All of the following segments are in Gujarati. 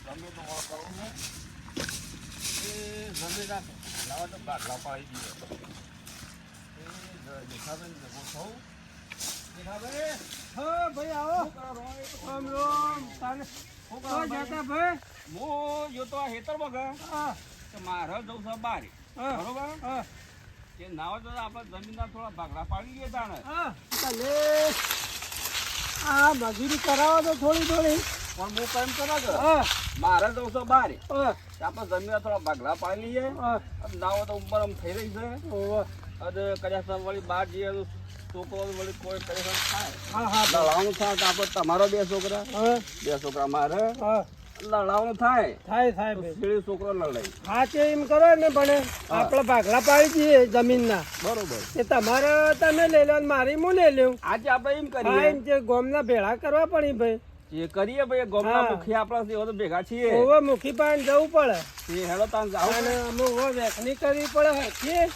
ગમે તો હું કરું ને એ જમી રાખે લાવા તો બાટલા પાડી દીધો એ જેઠાબેન ભેગો થવું જેઠાબેન હા ભાઈ આવો રામ રામ તાને જતા ભાઈ હું જો તો આ હેતરમાં ગયા કે મારે જવું છે બારે બરોબર એ નાવા તો આપણે જમીનના થોડા ભાગલા પાડી દઈએ તાણે ભલે આ મજૂરી કરાવો તો થોડી થોડી પણ હું કેમ કરો છો મારે જવું છે બારે આપણે જમીનના થોડા ભાગલા પાડી લઈએ નાવો તો ઉપર આમ થઈ રહી છે અને કદાચ વળી બહાર જઈએ તો છોકરો વળી કોઈ પરેશાન થાય લડાવાનું થાય તો આપણે તમારો બે છોકરા મારે લડાવાનું થાય શેળી છોકરો લડાઈ હા તે એમ કરો ને પણ આપણે ભાગલા પાડી દઈએ જમીનના બરોબર એ તમારે તમે લઈ લો મારી હું લઈ લઉં આજે આપણે એમ હા કરીએ એમ જે ગોમના ભેળા કરવા પડી ભાઈ એ કરીએ ભાઈ ગોમના મુખી આપણા એવા તો ભેગા છીએ ઓવે મુખી પાન જવું પડે એ હેડો તાન જાવ અને અમે ઓવે વેચણી કરવી પડે હરખી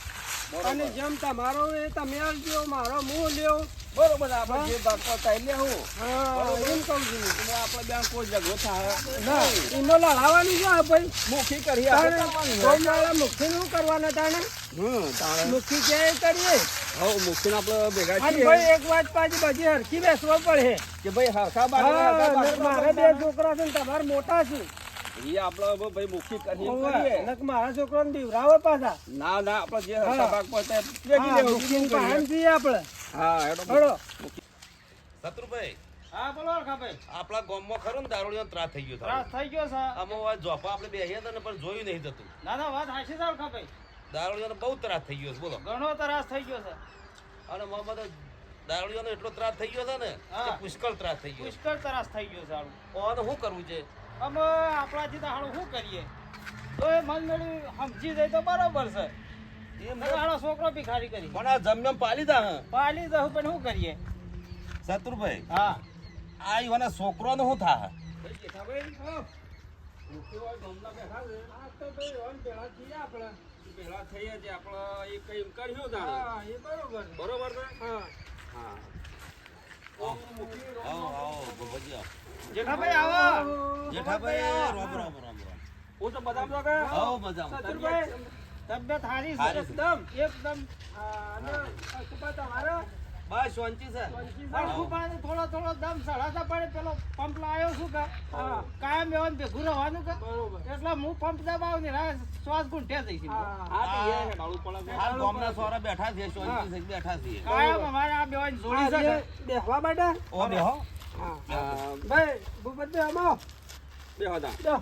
અને જેમ તમારો એ તમે આવજો મારો હું લ્યો બરોબર આપણે જે ભાગ પતાઈ લેવું હા એમ કહું છું એટલે આપણે બેન કોઈ ઝઘડો થાય ના એનો લડાવવાની છે ભાઈ મુખી કરીએ આપણે ગોમવાળા મુખી નું કરવાના તાણે તાણે મુખી ક્યાંય કરીએ હવ મુખી આપણે ભેગા અને છીએ ભાઈ એક વાત પાછી બધી હરખી બેસવા પડે કે ભાઈ હરખા બાગ મારે બે છોકરા છે ને તમારે મોટા છે એ આપણે ભાઈ મુખી કરીએ મારા છોકરાને બીવરાવો પાછા ના ના આપણે જે હરખા ભાગ પતાઈ આપણે હા હેડો હેડો શત્રુભાઈ હા બોલો ભાઈ આપણા ગામમાં ખરું ને દારૂડિયો ત્રાસ થઈ ગયો ત્રાસ થઈ ગયો છે આમાં જોપા આપણે બેહ્યા હતા ને પણ જોયું નહીં જતું ના ના વાત હાચી છે ભાઈ દારૂડિયાનો બહુ ત્રાસ થઈ ગયો છે બોલો ઘણો ત્રાસ થઈ ગયો છે અને મોહમ્મદ દારૂડિયાનો એટલો ત્રાસ થઈ ગયો છે ને કે પુષ્કળ ત્રાસ થઈ ગયો પુષ્કળ ત્રાસ થઈ ગયો છે આનું ઓને શું કરવું છે અમે આપણાથી તો હાલું શું કરીએ તો એ મન મેળવી સમજી જાય તો બરોબર છે હાલો છોકરો ભિખારી કરી પણ આ જમ્યમ પાલી દા પાલી દઉં પણ શું કરીએ શત્રુભાઈ હા આ ઈવાના છોકરોને શું થાય ભેગા થઈએ છે આપણે એ કઈ એમ કર્યું બરોબર ને હા જેઠાભાઈ આવો જેઠાભાઈ રામ રામ રામ રામ હું તો બધા તો ગયા આવો મજામાં તબિયત સારી છે એકદમ અને કુપા તમારો બસ શાંતિ છે પણ કુપાને થોડો દમ સડાતા પડે પેલો પંપ લાવ્યો છું કે કાયમ એવાનું ભેગું રહેવાનું કે એટલે હું પંપ દબાવું ને શ્વાસ ગુંઠે જઈશ હાલ ગામના સોરા બેઠા છે શાંતિ છે બેઠા છે કાયમ અમારે આ બેવાની જોડી છે બેહવા માટે ઓ બેહો ભાઈ ભૂપતભાઈ આવો બે હતા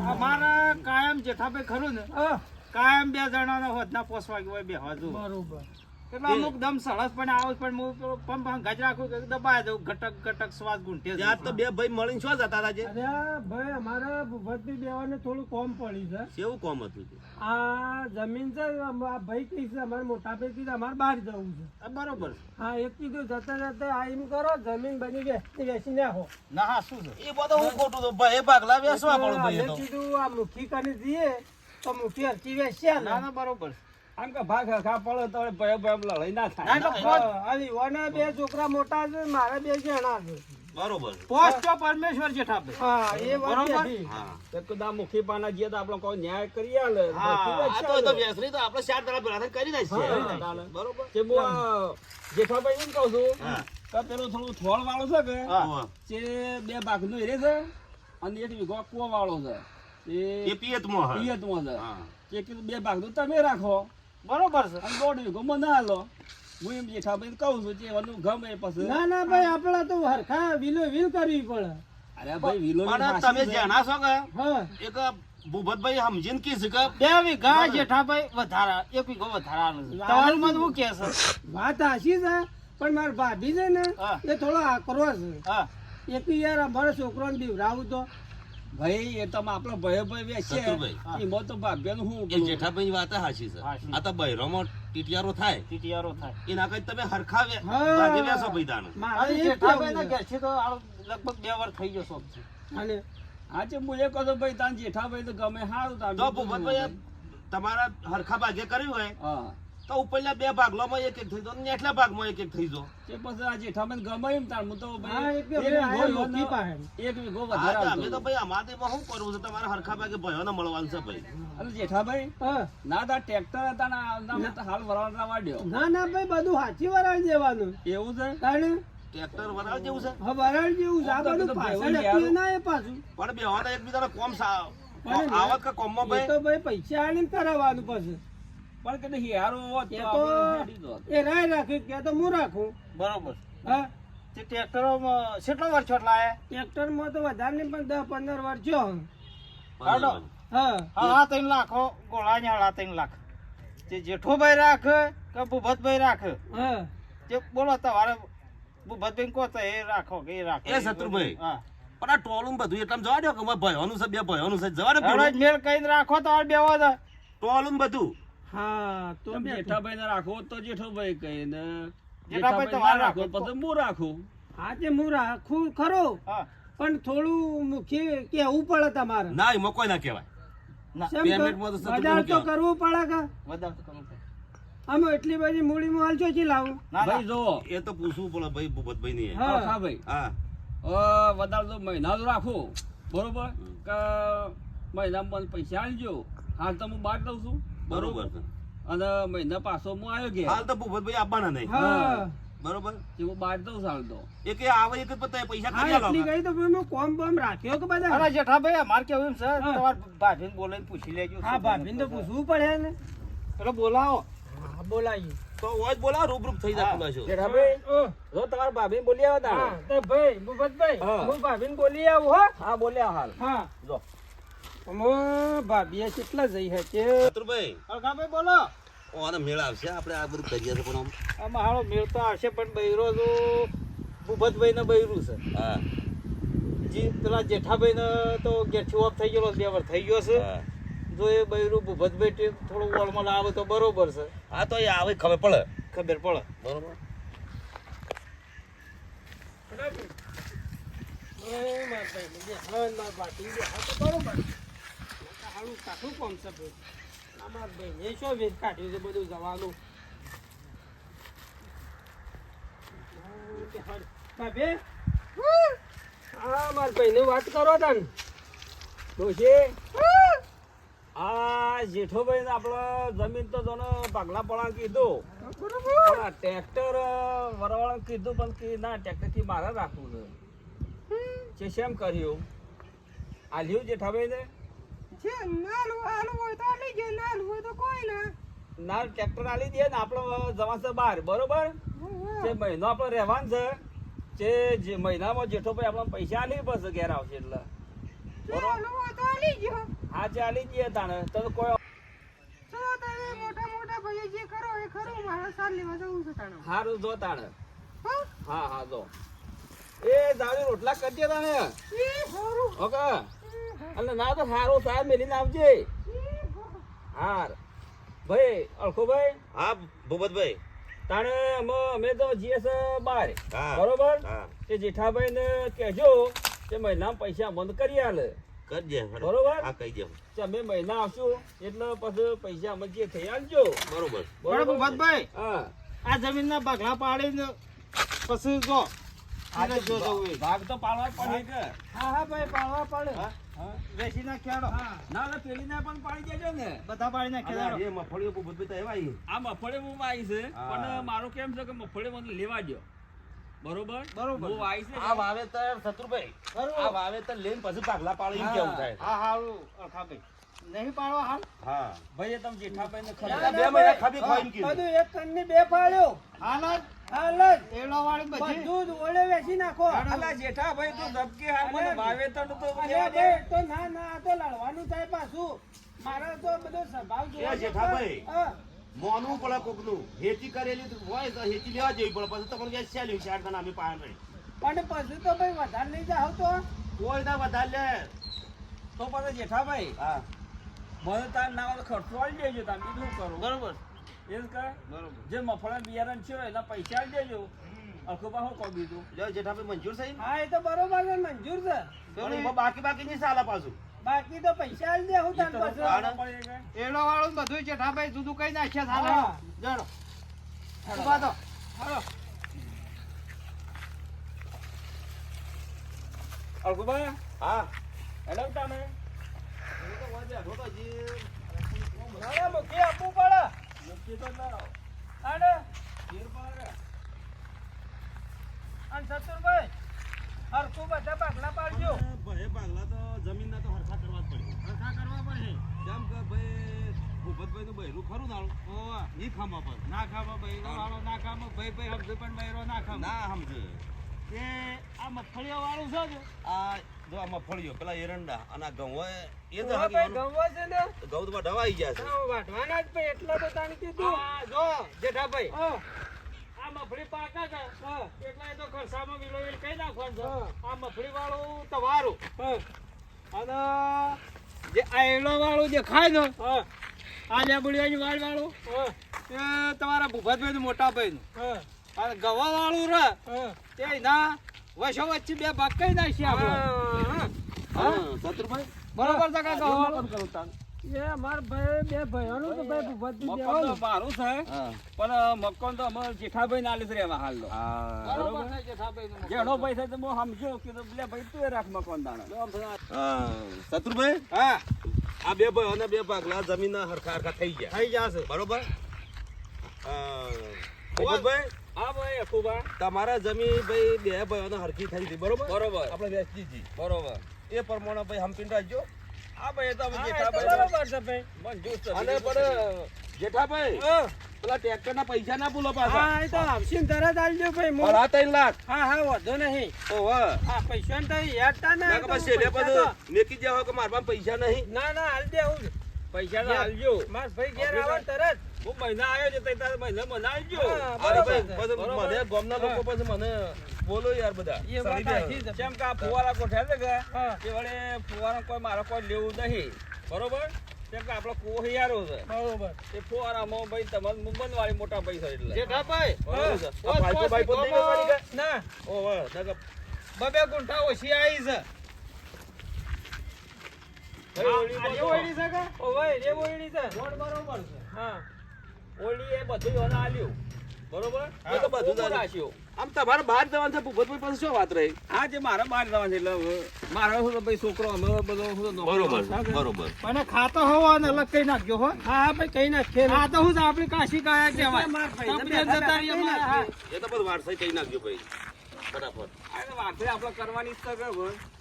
અમારા કાયમ જેઠાભાઈ ખરું ને કાયમ બે જણાનો હોદના પોસવા હોય બે હજુ બરોબર એટલે અમુક દમ સરસ પણ આવે પણ હું પંપ ગજ રાખું કે દબાય દઉં ઘટક શ્વાસ ગુંઠે ત્યાં તો બે ભાઈ મળીને શું જતા હતા જે અરે ભાઈ અમારા ભૂપતભાઈ બેવાને થોડું કોમ પડી છે કેવું કોમ હતું આ જમીન છે આ ભાઈ કઈ છે અમારે મોટા ભાઈ કીધું અમારે બહાર જવું છે બરોબર હા એક કીધું જતા આ એમ કરો જમીન બની વેચી નાખો ના હા શું છે એ બધું હું ખોટું તો ભાઈ ભાગલા વેચવા પડું ભાઈ તો કીધું આ મુખી કરી દઈએ તો મુખી હરકી વેચ્યા ના બરોબર આમ કે ભાગ ખા પડે તો ભય લડાઈ ના થાય બે છોકરા મોટા છે મારા બે જણા છે બરોબર પોસ્ટ પરમેશ્વર જેઠાભાઈ હા એ બરોબર એકદા મુખી પાના જે તો આપણે કોઈ ન્યાય કરી આલે આ તો વેસરી તો આપણે 4 દડા ભેળા થઈને કરી દઈશું બરોબર કે હું જેઠાભાઈ એમ કહું છું કે પેલું થોડું થોળ વાળો છે કે જે બે ભાગનું એરે છે અને એક વીઘો કૂવો વાળો છે એ પિયતમાં છે કે કીધું બે ભાગનું તમે રાખો બરોબર છે અને દોઢ વીઘો મને હાલો હું એમ જેઠાભાઈ કહું છું જે એનું ગમે પછી ના ભાઈ આપણા તો હરખા વિલ કરવી પડે અરે ભાઈ વિલો પણ તમે જાણા છો કે હા એક ભૂપતભાઈ સમજીને કીધું કે 2 વીઘા જેઠાભાઈ વધારા 1 વીઘો વધારાનું તમારું મત શું કે છે વાત હાચી છે પણ મારા ભાભી છે ને એ થોડો આકરો છે હા એક યાર અમારો છોકરોને બીવરાવું તો ભાઈ એ તો આપણો ભય વેચીએ એમાં તો ભાગ્યનું હું એ જેઠાભાઈ વાત સાચી છે આ તો બૈરોમાં ટીટિયારો થાય એના કઈ તમે હરખા ભાગે વેસો ભાઈ મારે જેઠાભાઈના ઘરથી તો લગભગ 2 વર્ષ થઈ ગયો શોખ છે અને આજે મુજે કહો તો ભાઈ તાન જેઠાભાઈ તો ગમે સારું તાન તો ભૂપતભાઈ તમારા હરખા ભાગે કર્યું હોય તો ઉપરના બે ભાગલામાં એક એક થઈ જો નેટલા ભાગમાં એક એક થઈ જો તે પછી આ જેઠાભાઈને ગમે એમ તાણ હું તો હા, ભાઈ એક બે આયા લોકી પાસે. એક વીઘો હા વધારે તો અમે આવતો. તો ભાઈ અમારે તો શું કરવું છે તમારે હરખા ભાગે ભયોને મળવાનું છે ભાઈ અને જેઠાભાઈ હા. ના તા ટ્રેક્ટર હતા ને આ તો હાલ વરાળના વાડ્યો ના ના ભાઈ બધું હાચી વરાળ જેવાનું એવું છે તાણે ટ્રેક્ટર વરાળ જેવું છે હા વરાળ જેવું છે. આ આમ તો બધું કીધું પાછળ ભાઈ હતું ના એ પાછું પણ બેવાના એકબીજાને કોમ પણ આવત કે કોમમાં એ ભાઈ તો ભાઈ પૈસા આલીને કરાવવાનું પછી પણ કે નહીં યાર હોત એ તો તો આપણે હેડી જોત. એ રાય રાખે કે તો હું રાખું બરોબર હા તે ટ્રેક્ટરોમાં કેટલો વાર છોટલા આયા? ટ્રેક્ટરમાં તો વધારે નહીં પણ 10-15 વાર જો હાલો. હા હા 3 લાખ હો, ગોળાની હાડા 3 લાખ તે જેઠોભાઈ રાખે કે ભૂપતભાઈ રાખે હા તે બોલો તમારે ભૂપતભાઈ કહો તો એ રાખો કે એ રાખો એ શત્રુભાઈ. હા પણ આ ટોલું બધું એટલામાં જવા દો કે અમારે ભયોનું છે બે ભયોનું છે જવા દે હાલો જ મેળ કઈને રાખો તમારે બેવા દે ટોલું બધું હા તો તમે બેઠો. જેઠાભાઈને રાખો તો જેઠાભાઈ કહે ને જેઠાભાઈ જેઠાભાઈ તમારે ના રાખો રાખો. પછી હું રાખું હા તે હું રાખું ખરો હા પણ થોડું મુખ્ય કેવું પડે તમારે ના એમાં કોઈ ના કહેવાય ના કેમ પેમેન્ટમાં તો કે સત્તર બજાર તો રૂપિયા. કરવું પડે કે વધારે તો કરવું પડે. આમ એટલી બધી મૂડીમાં હાલ ચોચી લાવું ના ભાઈ ના જો એ તો પૂછવું પડે ભાઈ ભૂપતભાઈ ની હા. હા ભાઈ હા વધારે તો મહિના તો રાખું બરોબર કે મહિનામાં મને પૈસા આલજો હાલ તો હું બહાર દઉં છું બરોબર બરોબર છે. અને મહિના પાછો હું આવ્યો ગયા હાલ તો ભૂપતભાઈ આપવાના નહીં હા બરોબર હું બહાર દઉં છું હાલ તો એ કે આવે એક જ પતાય પૈસા હા કરી એટલી આલો ગઈ તો ભાઈ મેં કોમ બોમ રાખ્યો કે બધા અરે જેઠાભાઈ અમારે કેવું એમ છે હા. તમારે ભાભીને બોલાવીને પૂછી લેજો હા ભાભીને તો પૂછવું પડે ને એટલે બોલાવો હા બોલાવીએ તો હોય જ બોલા રૂબરૂપ થઈ જાય ખુલાસો જેઠાભાઈ ઓહ, જો તમારા ભાભી બોલી આવો હા તાણે તો ભાઈ ભૂપતભાઈ હા. હું ભાભીને બોલી આવું હો હા બોલ્યા હાલ હા જો હું ભાભીએ કેટલા જઈ છે શત્રુભાઈ અલકાભાઈ બોલો ઓને મેળ આવશે આપણે આ બધું કરીએ છીએ પણ આમ આમાં હારો મેળ તો આવશે પણ બૈરો તો ભૂપતભાઈ ને બૈરું છે હા જી પેલા જેઠાભાઈ ને તો ગેઠી ઓફ થઈ ગયેલો 2 વાર થઈ ગયો છે હા. જો એ બૈરું ભૂપતભાઈ થોડું વળમાં આવે તો બરોબર છે હા તો એ આવે ખબર પડે ખબર પડે બરોબર વાત કરો તન ડોશી આ જેઠોભાઈ આપણે જમીન તો જોને ભાગલા પડા કીધું પણ આ ટ્રેક્ટર વરવાળા કીધું પણ કે ના ટ્રેક્ટર થી મારે રાખવું છે શેમ કર્યું આલ્યું જેઠાભાઈ ને ના ટ્રેક્ટર આલી દે ને આપણે જવાશે બહાર બરોબર જે મહિનો આપણે રહેવાનું છે જે મહિનામાં જેઠોભાઈ આપણે પૈસા આલી પડશે ઘેર આવશે એટલે બરોબર હા ચાલી જઈએ તાણે તો કોઈ હારું જો તાણે હા હા જો એ દાવી રોટલા કરજે તાણે ઓકે અને ના તો સારું સાહેબ મેલીને આવજે હાર ભાઈ અળખુભાઈ હા ભૂપતભાઈ તાણે અમે તો જઈએ છે બહાર હા. બરોબર હા તે જેઠાભાઈ ને કહેજો કે મહિના પૈસા બંધ કરી આલે કરજે બરોબર. હા કહી દે કે અમે મહિના આવશું એટલે પછી પૈસા અમે જે થઈ આલજો બરોબર બરાબર ભૂપતભાઈ હા આ જમીનના ભાગલા પાડીને પછી જો આને જો જવું એ. ભાગ તો પાડવા જ પડે કે હા હા ભાઈ પાડવા પડે હા? વેચી નાખ્યાડો ના ના પેલી પણ પાડી દેજો ને બધા પાડી નાખ્યા એ મફળીઓ ભૂપતભાઈ તો એવા ઈ. આ મફળે હું આવી છે હા. પણ મારું કેમ છે કે મફળે મને લેવા દો બરોબર બરોબર. હું આવી છે આ વાવેતર શત્રુભાઈ આ વાવેતર લઈને પછી ભાગલા પાડી એમ હા. કેવું થાય હા હારું અલકાભાઈ નહીં પાડવા હાલ હા ભાઈ તમે જેઠાભાઈ ને ના, ખબર ના, બે મહિના ખાબી હા, ખોઈને કીધું. બધું એક કણની બે પાડ્યો હાલ જ હાલ જ એડો વાળી બધી બધું જ ઓળે વેચી નાખો અલા જેઠાભાઈ તો ધબકે હાલ મને અરે, વાવેતર નું તો અરે લેવા દે ભાઈ, તો ના ના આ તો લડવાનું થાય પાછું મારે તો બધો સ્વભાવ જોવો એ જેઠાભાઈ. છે. હા. મોનવું પડે કોકનું હેતી કરેલી તો હોય તો હેતી લેવા જેવી પડે પછી તમને ક્યાં ચાલ્યું ચાર જણા અમે પાયા નહીં પણ પછી તો ભાઈ વધારે લઈ જાવ તો કોઈ ના વધારે લે તો પછી જેઠાભાઈ હા મને તાર ના હોય તો ખર્ચો આવી દેજો તમે બીજું શું કરો બરોબર એ જ કરે બરોબર જે મફળા બિયારણ છે એના પૈસા આવી દેજો અખોબા શું કહું બીજું જો જેઠાભાઈ મંજૂર થઈ હા એ તો બરોબર છે મંજૂર છે પણ એમાં બાકી નહીં ચાલે પાછું બાકી તો પૈસા આલી દે હું તાર એ તો પાછું પાડવા પડે કે? એડો વાળું બધું જેઠાભાઈ જુદું કઈ નાખ્યા હા, થાલા જાણો ઉભા તો અળકુબા હા હેલો તમે અરે મૂકી આપવું પડે મૂકી તો ના આને ઘેર પાડે અને સતુરભાઈ હરખું બધા પાકલા પાડજો ભાઈ ભાગલા તો જમીનના તો હરખા કરવા જ પડે હરખા કરવા પડે કેમ કે ભાઈ ભૂપતભાઈ નું બૈરું ખરું નાળું ઓવા ઈ ખામા પર ના ખાવા બૈરો વાળો ના ખાવા ભાઈ ભાઈ સમજે પણ બૈરો ના ખાવા ના સમજે તે આ મગફળીઓ વાળું છે ને આ જો આ મગફળીઓ પેલા એરંડા અને આ ઘઉં હોય એ જ ઓવા ભાઈ ગવવા છે ને ઘઉં તો ઢવાઈ ગયા છે વાટવાના જ ભાઈ એટલા તો તાણી કીધું જો જેઠાભાઈ આ મગફળી પાકા છે એટલે એ તો ખરસામાં વિલોવીને કઈ નાખવાનું છે આ મગફળી વાળું તમારું અને જે આ એલો વાળું જે ખાય ને આ લેબુડિયાની વાળ વાળું એ તમારા ભૂપતભાઈ નું મોટા ભાઈ નું અને ગવા વાળું રે તે ના વશો વચ્ચે બે ભાગ કઈ નાખી આપણે શત્રુભાઈ બરોબર છે કાકા ગવા વાળું કરું તાન એ માર ભાઈ બે ભાઈઓનું તો ભાઈ ભૂપતજી મક્કમ તો દેવાનું મારું છે હા પણ મક્કમ તો અમારે જેઠાભાઈ ના લીધે રહેવા હાલ બરોબર છે જેઠાભાઈનું. જેનો પૈસા તો હું સમજો કે તો લે ભાઈ તું રાખ મકાન દાણા શત્રુભાઈ હા આ બે ભાઈ અને બે ભાગલા જમીન હરખા હરખા થઈ ગયા થઈ જશે બરોબર ભૂપતભાઈ હા ભાઈ અકુબા તમારા જમીન ભાઈ બે ભાઈઓને હરખી થઈ હતી બરોબર બરોબર આપણે વેચી હતી બરોબર એ પ્રમાણે ભાઈ હંપીને રાખજો હા ભાઈ એ તો અમે હા, એ તો જેઠાભાઈ બરોબર છે ભાઈ મંજૂર છે અને પણ જેઠાભાઈ પેલા ટ્રેક્ટર ના પૈસા ના ભૂલો પાછા હા એ તો આવશે ને તરત આલજો ભાઈ મો પણ આ 3 લાખ હા હા વાંધો નહીં ઓહો હા પૈસા ને તો યાદતા ના ના કે પછી છેલ્લે પાછું મેકી જાવ કે મારા પાસે પૈસા નહીં ના ના હાલ દેવું જ. પૈસા તો હાલજો માર ભાઈ ઘેર આવે ને તરત હું મહિના આવ્યો છે તઈ તારે મહિના મને આવજો હા, અરે બરોબર ભાઈ છે. પછી બરોબર. મને ગામના લોકો પછી મને બોલો યાર બધા એ વાત સરી દે. સાચી છે. કેમ કે આ ફુવારા ગોઠ્યા છે કે હા. એ વડે ફુવારા કોઈ મારે કોઈ લેવું નહીં બરોબર કેમ કે આપણો કૂવો હિયારો છે બરોબર એ ફુવારામાં ભાઈ તમારે મુંબઈ વાળી મોટા પૈસા એટલે જેઠાભાઈ બરોબર છે. પોસ, આ ભાઈકો પોસ, ભાઈકો નહીં કરવાની કે? ના ઓહો નકર બબે ગુંઠા ઓછી આવી છે ભાઈ આ જે ઓયડી છે કે? ઓય, જે ઓયડી છે. બરોબર છે હા ઓલી એ બધું એને આલ્યું બરોબર એ તો બધું કૂવો જ રાખ્યો આમ તમારે બહાર જવાનું છે ભૂપતભાઈ પાસે શું વાત રહી હા જે મારે બહાર જવાનું છે એટલે હવે મારે શું તો ભાઈ છોકરો અમે બધો શું તો નોકરી બરોબર બરોબર અને ખાતો હોવાનો અલગ કઈ નાખજો હો હા હા ભાઈ કઈ નાખીએ આ તો હું આપણી કાશી કાયા કહેવાય આપણી અંદર જતા રહીએ અમારા. હા. એ તો બધું વારસાઈ કઈ નાખજો ભાઈ ફટાફટ આ તો વારસાઈ આપણે કરવાની જ છે કે ભાઈ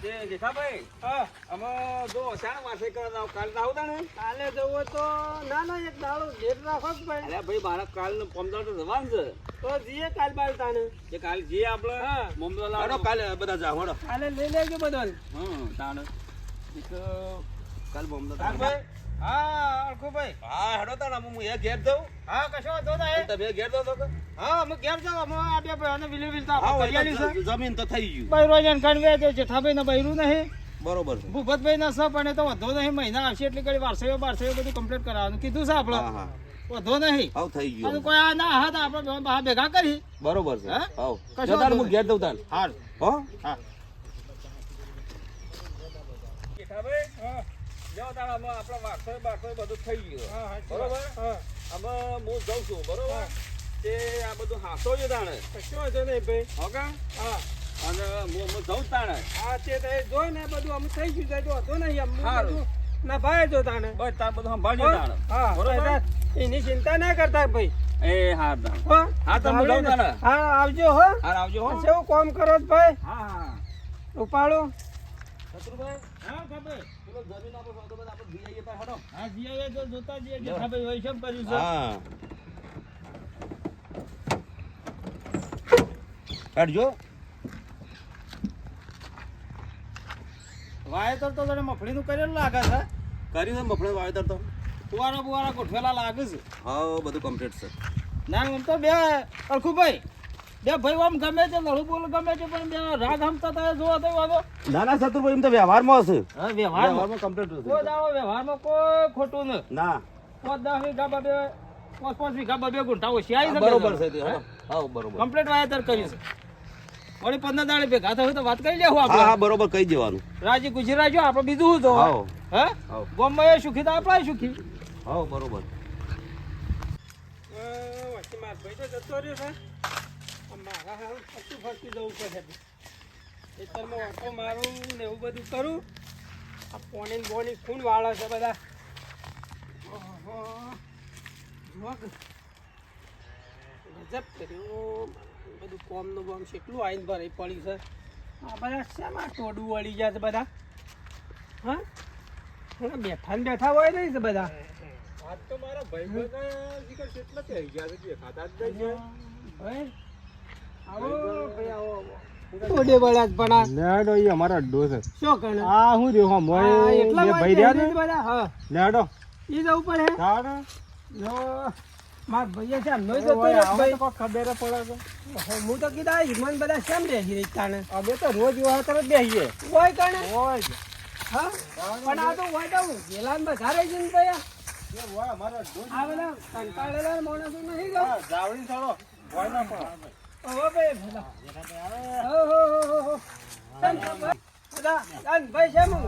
જે જેઠાભાઈ હા અમે જો શાને વારસાઈ કરવા જાવ કાલે આવું તા ને કાલે જવો તો ના ના એક દાડો લેટ રાખો જ ભાઈ અરે ભાઈ મારે કાલ પમદાર તો જવાનું છે તો જઈએ કાલ બાલ તાને કે કાલ જઈએ આપણે હા. મમદા હાલો કાલે બધા જાઓ હળો કાલે લઈ લેજો બધો હા તાણે એક કાલ મમદા ભાઈ હા અળખુભાઈ હા હેડો તાણ હું એ ઘેર દઉં હા કશો વાંધો નહીં તમે ઘેર દો તો કે હા અમે ઘેર જાવ અમે આ બે ભાઈઓને વિલી વિલતા હા આપણે હોય કરિયાલી છે તો જમીન તો થઈ ગયું બૈરો જન કણવે તો જેઠાભાઈ ને બૈરું નહીં બરોબર છે ભૂપતભાઈ ના સપ અને તો વધો નહીં મહિના આવશે એટલે કઈ વારસાઈઓ બારસાઈઓ બધું કમ્પ્લીટ કરાવવાનું કીધું છે આપણે હા હા વધો નહીં હાવ થઈ અને ગયું કોઈ આ ના હતા આપણે બે બહાર ભેગા કરી બરોબર છે હા? હાવ કશો જો તાણ વાંધો હું ઘેર દઉં તાણ હાલ હો હા જેઠાભાઈ જો તાણે અમે આપણો વારસાઈ બારસાઈ બધું થઈ ગયું હા બરોબર હા અમે હું જઉં છું બરોબર તે આ બધું હાસો છે તાણે કશો વાંધો નહીં ભાઈ ઓકે હા અને હું જઉં તાણે હા તે તો એ જોઈ ને બધું અમે થઈ ગયું છે તો હતો નહીં અમને હારું. બધું ના ભાઈ જો તાને બસ તાર બધું સંભાળજો તાણે હા બરોબર બરોબર એની ચિંતા ના કરતા ભાઈ એ હા તાણે હો હા, તમે જાઓ તાને. હા આવજો હો હાર આવજો હો કેવું કામ કરો છો ભાઈ હા હા ઉપાડો શત્રુભાઈ હા ભાઈ પેલો જમીન આપણો સોદો બધા આપણે ભી આવીએ તાણ હેડો હા જીયા જો જોતા જઈએ જેઠાભાઈ વૈષમ કર્યું છે હા હેડજો વાવેતર તો તને મફળીનું કરેલું લાગે છે કર્યું છે મફળે વાવેતર તો ફુવારા બુવારા ગોઠવેલા લાગે છે હા બધું કમ્પ્લીટ છે ના આમ તો બે અળખુભાઈ બે ભાઈ આમ ગમે છે લડું બોલ ગમે છે પણ બે રાગ હમતા થાય જોવા તો વાગો ના ના શત્રુભાઈ એમ તો વ્યવહારમાં હશે હા વ્યવહારમાં કમ્પ્લીટ કોઈ દાવો વ્યવહારમાં કોઈ ખોટું ન ના 5-10 વીઘા બબે 5-5 વીઘા બબે ગુંઠા ઓછી આવી બરોબર છે તે, હા બરોબર કમ્પ્લીટ વાવેતર કર્યું છે વળી 15 દાડે ભેગા થયું તો વાત કરી લેવું હા હા આપણે બરોબર કહી દેવાનું રાજી ગુજરાત આપણે બીજું શું તો હાવ હે હાવ બોમ્બે સુખી તો આપણે સુખી હાવ બરોબર ભાઈ તો જતો રહ્યો છે મારા હાલ ફરતું ફરતું જવું પડે ખેતરમાં ઓટો મારું ને એવું બધું કરું આ પોણી ને બોણી ખૂન વાળે છે બધા ઓહો ગજબ કર્યું બધું કોમનું બોમ કેટલું આવીને ભરાઈ પડી છે આ બધા શેમાં ટોડું વળી ગયા છે બધા હા બેઠા ને બેઠા હોય નહીં છે બધા આજ તો મારા ભાઈ કેટલા થઈ ગયા છે ખાતા જ નહીં છે ભાઈ આવો ભાઈ આવો ટોડે વળ્યા જ પણ આ લેડો ઈ અમારો અડ્ડો છે શું કરે આ હું દેખો મોય એટલા બે ભાઈ રહ્યા ને બધા હા લેડો ઈ જવું પડે તારે જો માર ભાઈએ છે એમનો જતો રહ્યો ભાઈ ખબર પડે છે હું તો કીધા હિમન બધા શેમ બેસી રહી તાણે અમે તો રોજ એવા તરફ બેસીએ હોય કાણે હોય હા પણ આ તો હોય તો વેલાન બધા રહી જઈને ભાઈ અમારો અડ્ડો આ બધા કંટાળેલા માણસો નહીં ગયો જાવડી ચાલો હોય ના પણ ઓહો ભાઈ ભલા ઓહો હો હો બધા ભાઈ છે હું